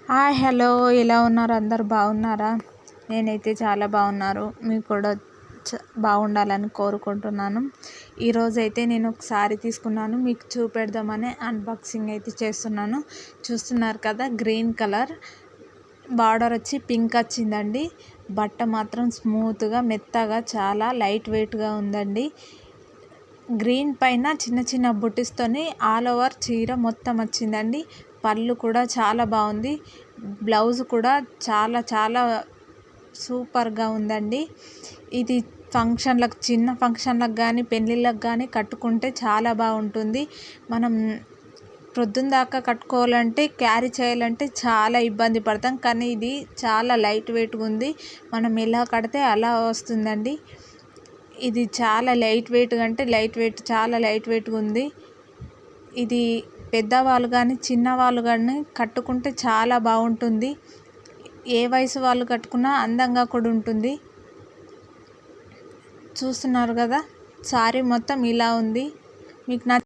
Hi hello ఎలా ఉన్నారు? అందరు బాగున్నారా? నేనైతే చాలా బాగున్నారు. మీకు కూడా బాగుండాలని కోరుకుంటున్నాను. ఈరోజైతే నేను ఒక సారీ తీసుకున్నాను, మీకు చూపెడదామని అన్బాక్సింగ్ అయితే చేస్తున్నాను. చూస్తున్నారు కదా, గ్రీన్ కలర్ బార్డర్ వచ్చి పింక్ వచ్చిందండి. బట్ట మాత్రం స్మూత్గా మెత్తగా చాలా లైట్ వెయిట్గా ఉందండి. గ్రీన్ పైన చిన్న చిన్న బుట్టిస్తోని ఆల్ ఓవర్ చీర మొత్తం వచ్చిందండి. పళ్ళు కూడా చాలా బాగుంది. బ్లౌజ్ కూడా చాలా చాలా సూపర్గా ఉందండి. ఇది ఫంక్షన్లకు, చిన్న ఫంక్షన్లకు కానీ పెళ్ళిళ్ళకు కానీ కట్టుకుంటే చాలా బాగుంటుంది. మనం ప్రొద్దున దాకా కట్టుకోవాలంటే, క్యారీ చేయాలంటే చాలా ఇబ్బంది పడతాం. కానీ ఇది చాలా లైట్ వెయిట్గా ఉంది. మనం ఎలా కడితే అలా వస్తుందండి. ఇది చాలా లైట్ వెయిట్గా అంటే లైట్ వెయిట్, చాలా లైట్ వెయిట్గా ఉంది. ఇది పెద్దవాళ్ళు కానీ చిన్నవాళ్ళు కానీ కట్టుకుంటే చాలా బాగుంటుంది. ఏ వయసు వాళ్ళు కట్టుకున్నా అందంగా కూడా ఉంటుంది. చూస్తున్నారు కదా, సారీ మొత్తం ఇలా ఉంది. మీకు